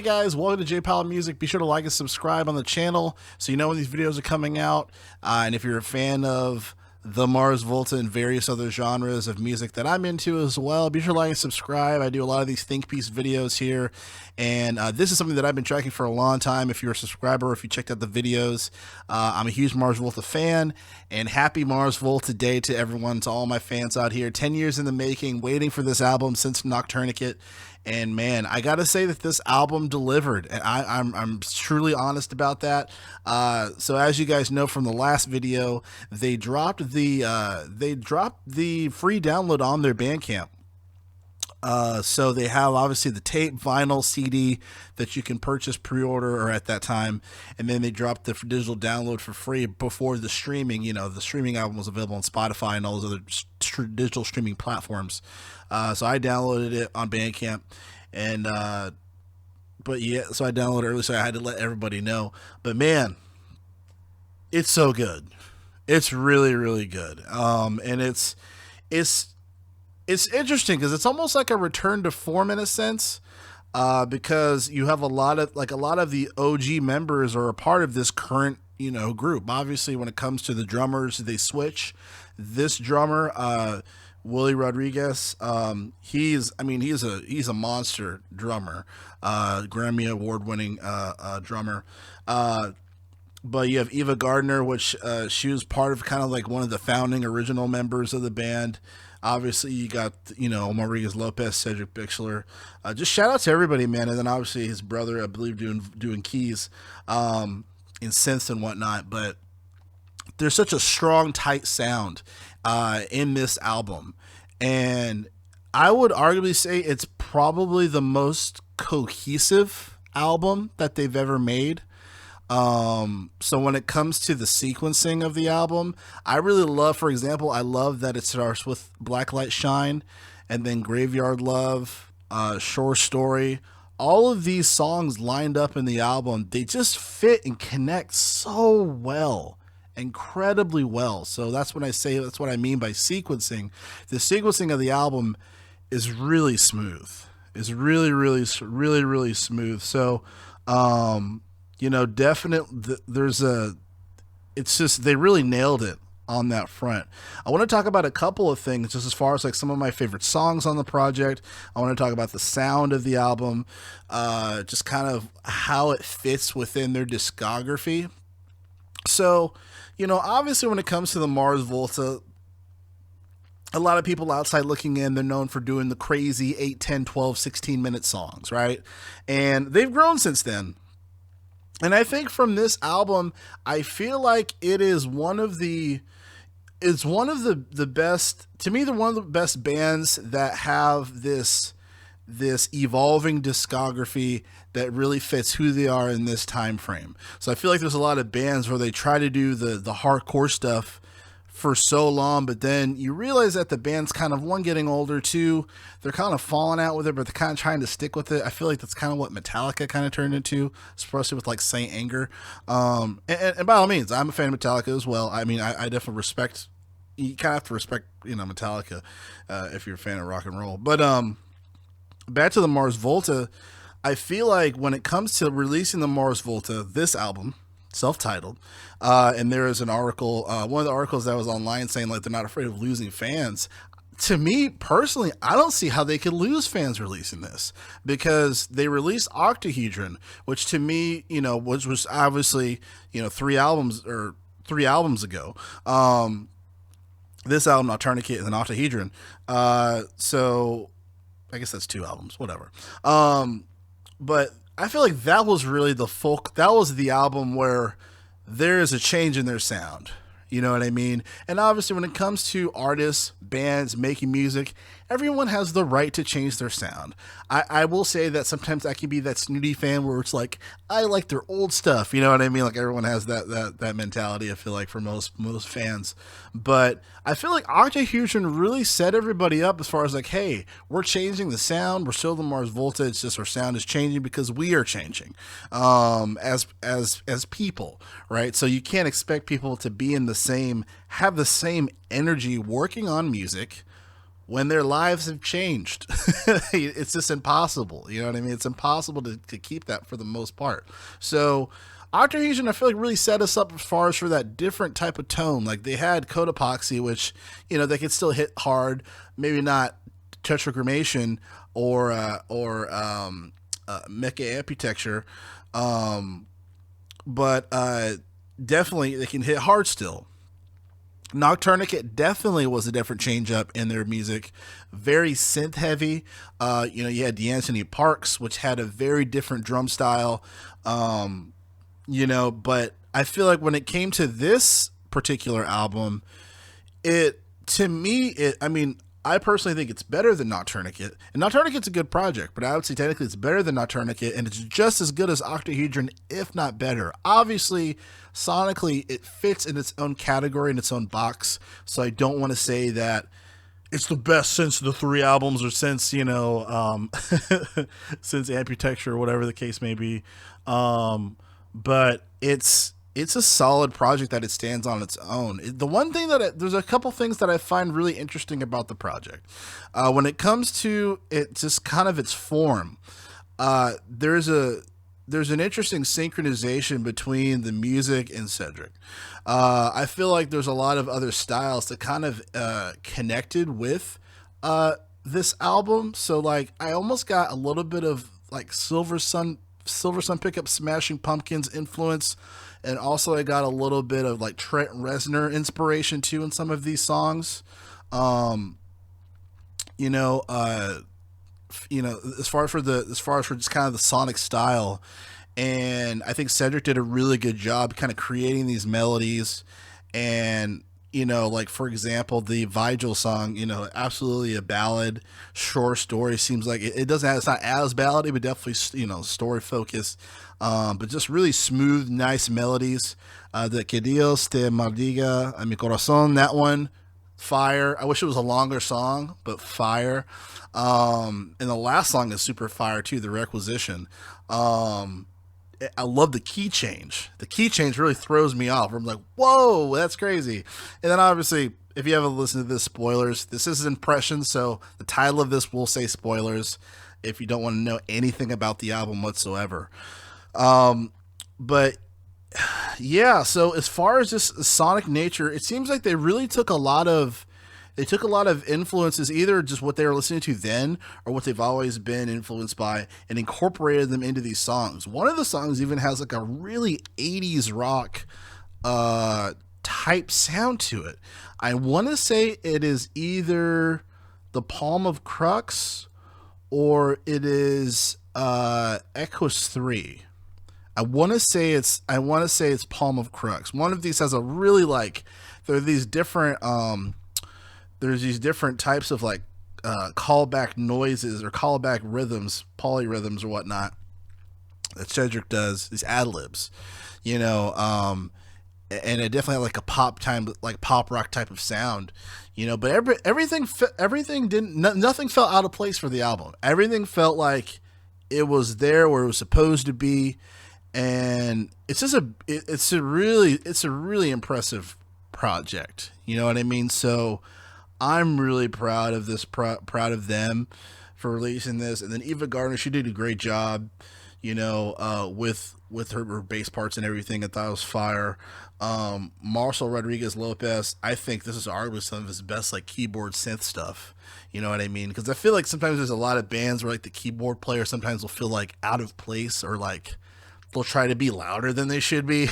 guys, welcome to J Powell Music. Be sure to like and subscribe on the channel so you know when these videos are coming out. And if you're a fan of the Mars Volta and various other genres of music that I'm into as well, be sure to like and subscribe. I do a lot of these think piece videos here, and this is something that I've been tracking for a long time. If you're a subscriber, if you checked out the videos, I'm a huge Mars Volta fan, and happy Mars Volta Day to everyone, to all my fans out here. 10 years in the making, waiting for this album since Nocturnicate. And man, I gotta say that this album delivered, and I'm truly honest about that. So as you guys know from the last video, they dropped the free download on their Bandcamp. So they have obviously the tape, vinyl, CD that you can purchase, pre-order, or at that time, and then they dropped the digital download for free before the streaming. You know, the streaming album was available on Spotify and all those other digital streaming platforms. So I downloaded it on Bandcamp, and but yeah, so I downloaded it early, so I had to let everybody know. But man, it's so good. It's really, really good. And it's interesting because it's almost like a return to form in a sense, because you have a lot of the OG members are a part of this current, group. Obviously, when it comes to the drummers, they switch. This drummer, Willie Rodriguez, he's a monster drummer, Grammy Award winning drummer. But you have Eva Gardner, which she was part of kind of like one of the founding original members of the band. Obviously, you got, Rodriguez Lopez, Cedric Bixler. Just shout out to everybody, man. And then obviously his brother, I believe, doing keys in synths and whatnot. But there's such a strong, tight sound in this album. And I would arguably say it's probably the most cohesive album that they've ever made. So when it comes to the sequencing of the album, I really love, for example, I love that it starts with Black Light Shine and then Graveyard Love, Shore Story. All of these songs lined up in the album, they just fit and connect so well, incredibly well. So that's what I mean by sequencing. The sequencing of the album is really smooth. It's really, really, really, really smooth. So, definitely it's just, they really nailed it on that front. I want to talk about a couple of things just as far as like some of my favorite songs on the project. I want to talk about the sound of the album, just kind of how it fits within their discography. So, obviously when it comes to the Mars Volta, a lot of people outside looking in, they're known for doing the crazy 8, 10, 12, 16-minute songs, right? And they've grown since then. And I think from this album, I feel like it's one of the best, to me, they're one of the best bands that have this evolving discography that really fits who they are in this time frame. So I feel like there's a lot of bands where they try to do the hardcore stuff for so long, but then you realize that the band's kind of, one, getting older, two, they're kind of falling out with it, but they're kind of trying to stick with it. I feel like that's kind of what Metallica kind of turned into, especially with like Saint Anger. And by all means, I'm a fan of Metallica as well. I mean, I definitely respect, you kind of have to respect, Metallica, if you're a fan of rock and roll. But back to the Mars Volta, I feel like when it comes to releasing the Mars Volta, this album, self-titled, and there is an article, one of the articles that was online saying like they're not afraid of losing fans. To me personally, I don't see how they could lose fans releasing this, because they released Octah Fusion, which to me, which was obviously, 3 albums ago. This album, Nocturnicate, and then Octah Fusion. So I guess that's 2 albums, whatever. But I feel like that was really that was the album where there is a change in their sound. You know what I mean? And obviously when it comes to artists, bands, making music, everyone has the right to change their sound. I will say that sometimes I can be that snooty fan where it's like, I like their old stuff. You know what I mean? Like everyone has that mentality, I feel like, for most fans. But I feel like Octah Fusion really set everybody up as far as like, hey, we're changing the sound. We're still the Mars Volta. It's just our sound is changing because we are changing as people, right? So you can't expect people to be have the same energy working on music when their lives have changed. It's just impossible. You know what I mean? It's impossible to keep that for the most part. So Octah Fusion, I feel like really set us up as far as for that different type of tone. Like they had Code Epoxy, which, you know, they could still hit hard, maybe not Tetragrammation or Mecha Amputecture, but definitely they can hit hard still. Nocturnicate definitely was a different change up in their music, very synth heavy. You know, you had D'Anthony Parks, which had a very different drum style. You know, but I feel like when it came to this particular album, it to me, I mean, I personally think it's better than Nocturnicate. And Nocturnicate's a good project, but I would say technically it's better than Nocturnicate, and it's just as good as Octah Fusion, if not better. Obviously, sonically, it fits in its own category, in its own box, so I don't want to say that it's the best since the three albums or since, you know, since Amputecture or whatever the case may be. But it's a solid project that it stands on its own. The one thing there's a couple things that I find really interesting about the project. When it comes to it, just kind of its form, there's an interesting synchronization between the music and Cedric. I feel like there's a lot of other styles that kind of connected with this album. So like I almost got a little bit of like Silver Sun Pickup Smashing Pumpkins influence, and also I got a little bit of like Trent Reznor inspiration too in some of these songs. You know, as far as for just kind of the sonic style, and I think Cedric did a really good job kind of creating these melodies. And you know, like for example, the Vigil song, you know, absolutely a ballad, short story. Seems like it doesn't have, it's not as ballady, but definitely, you know, story focused. But just really smooth, nice melodies. The Que Dios te maldiga a mi corazón, that one, fire. I wish it was a longer song, but fire. And the last song is super fire too, the Requisition. I love the key change. The key change really throws me off. I'm like, whoa, that's crazy. And then obviously, if you haven't listened to this, spoilers. This is impressions, so the title of this will say spoilers if you don't want to know anything about the album whatsoever. But yeah, so as far as just sonic nature, it seems like they really took a lot of influences, either just what they were listening to then or what they've always been influenced by, and incorporated them into these songs. One of the songs even has like a really 80s rock type sound to it. I want to say it is either The Palm of Crux or it is Echoes 3. I want to say it's Palm of Crux. One of these has a really like, there are these different there's these different types of like callback noises or callback rhythms, polyrhythms or whatnot that Cedric does, these ad libs, you know, and it definitely had like a pop rock type of sound, you know. But nothing felt out of place for the album. Everything felt like it was there where it was supposed to be, and it's a really impressive project. You know what I mean? So I'm really proud of this, proud of them for releasing this. And then Eva Gardner, she did a great job, you know, with her bass parts and everything. I thought it was fire. Marcel Rodriguez Lopez, I think this is arguably some of his best like keyboard synth stuff. You know what I mean? Because I feel like sometimes there's a lot of bands where like the keyboard player sometimes will feel like out of place, or like they'll try to be louder than they should be,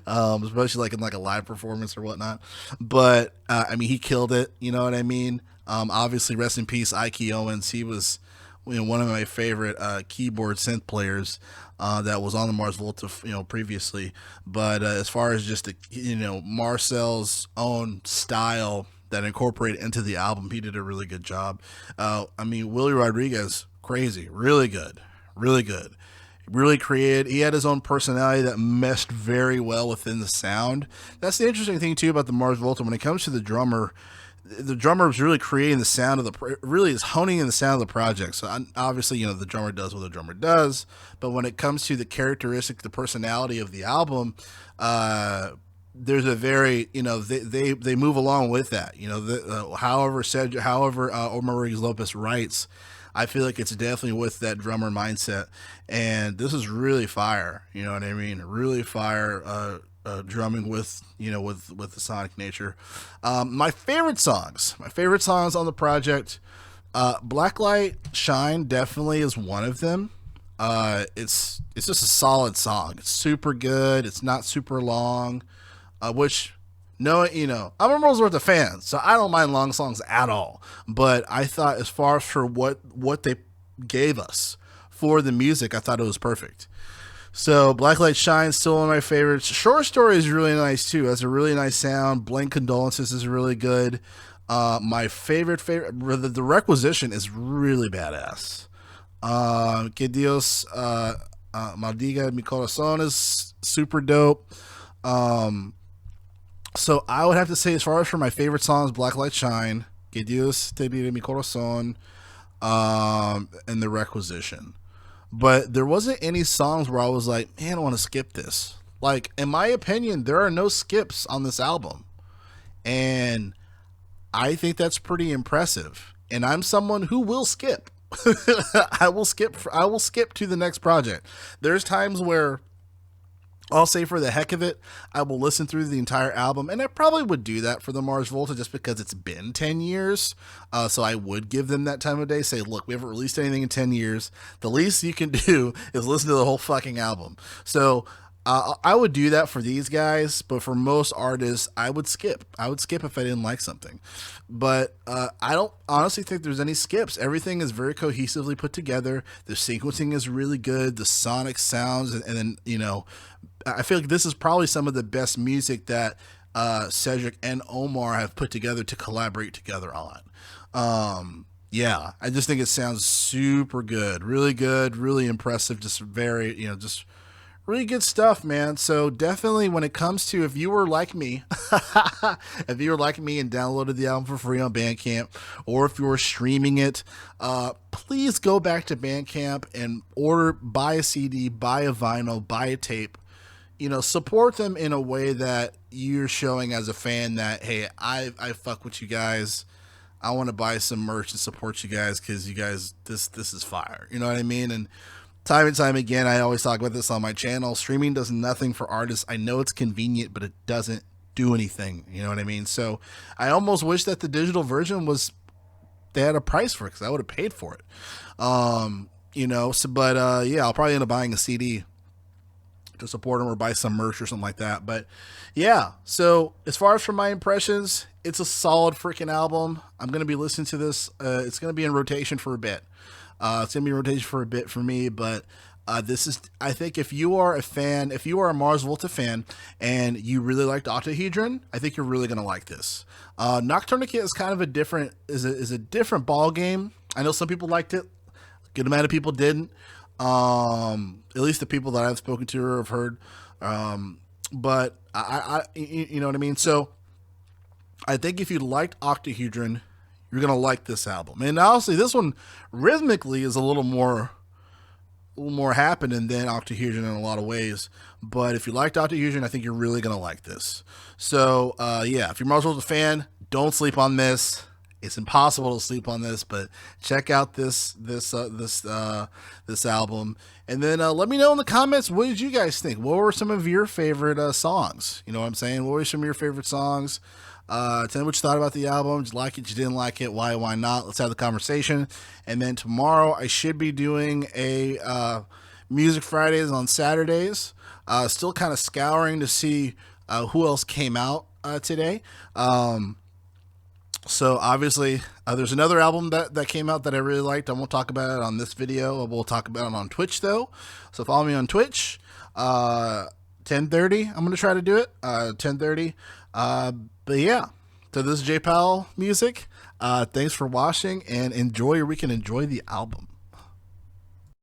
especially like in like a live performance or whatnot. But I mean, he killed it. You know what I mean? Obviously, rest in peace, Ike Owens. He was, you know, one of my favorite keyboard synth players that was on the Mars Volta, you know, previously. But as far as just you know, Marcel's own style that incorporated into the album, he did a really good job. I mean, Willie Rodriguez, crazy, really good, really good. Really created. He had his own personality that meshed very well within the sound. That's the interesting thing too about the Mars Volta. When it comes to the drummer is really creating the sound of really is honing in the sound of the project. So obviously, you know, the drummer does what the drummer does, but when it comes to the characteristic, the personality of the album, there's a very, they move along with that. However Omar Ruiz Lopez writes, I feel like it's definitely with that drummer mindset, and this is really fire. You know what I mean? Really fire. Drumming with with the sonic nature. My favorite songs on the project. Blacklight Shine definitely is one of them. It's just a solid song. It's super good. It's not super long, which no, I'm a Roseworth fan, so I don't mind long songs at all. But I thought, as far as for what they gave us for the music, I thought it was perfect. So Blacklight Shine is still one of my favorites. Short Story is really nice too. It has a really nice sound. Blank Condolences is really good. My favorite, the Requisition is really badass. Que Dios Maldiga Mi Corazón is super dope. So I would have to say, as far as for my favorite songs, Blacklight Shine, Que Dios Te Libre Mi Corazón, and The Requisition. But there wasn't any songs where I was like, man, I want to skip this. Like, in my opinion, there are no skips on this album. And I think that's pretty impressive. And I'm someone who will skip. I will skip to the next project. There's times where I'll say, for the heck of it, I will listen through the entire album, and I probably would do that for the Mars Volta just because it's been 10 years. So I would give them that time of day, say, look, we haven't released anything in 10 years. The least you can do is listen to the whole fucking album. So I would do that for these guys, but for most artists, I would skip. I would skip if I didn't like something. But I don't honestly think there's any skips. Everything is very cohesively put together. The sequencing is really good. The sonic sounds, and then, I feel like this is probably some of the best music that Cedric and Omar have put together to collaborate together on. Yeah, I just think it sounds super good, really impressive, just very, just really good stuff, man. So definitely, when it comes to, if you were like me, if you were like me and downloaded the album for free on Bandcamp, or if you were streaming it, please go back to Bandcamp and buy a CD, buy a vinyl, buy a tape. Support them in a way that you're showing as a fan that, hey, I fuck with you guys. I want to buy some merch and support you guys because you guys, this is fire. You know what I mean? And time again, I always talk about this on my channel. Streaming does nothing for artists. I know it's convenient, but it doesn't do anything. You know what I mean? So I almost wish that the digital version they had a price for it, because I would have paid for it. Yeah, I'll probably end up buying a CD to support them, or buy some merch or something like that. But yeah, so as far as for my impressions, it's a solid freaking album. I'm going to be listening to this. It's going to be in rotation for a bit. It's going to be in rotation for a bit for me, but this is, I think, if you are a Mars Volta fan and you really liked Octah Fusion, I think you're really going to like this. Nocturnica is kind of a different ball game. I know some people liked it. A good amount of people didn't. At least the people that I've spoken to or have heard. But I you know what I mean? So I think if you liked Octah Fusion, you're going to like this album. And honestly, this one rhythmically is a little more happening than Octah Fusion in a lot of ways. But if you liked Octah Fusion, I think you're really going to like this. So, yeah, if you're Mars Volta fan, don't sleep on this. It's impossible to sleep on this, but check out this album, and then let me know in the comments, what did you guys think? What were some of your favorite songs? You know what I'm saying? What were some of your favorite songs? Tell me what you thought about the album. Did you like it? You didn't like it? Why not? Let's have the conversation. And then tomorrow I should be doing a Music Fridays on Saturdays. Still kind of scouring to see who else came out today. So obviously, there's another album that came out that I really liked. I won't talk about it on this video. We'll talk about it on Twitch, though. So follow me on Twitch. 10:30. I'm going to try to do it. 10:30. But yeah. So this is J Powell Music. Thanks for watching, and enjoy your weekend. Enjoy the album.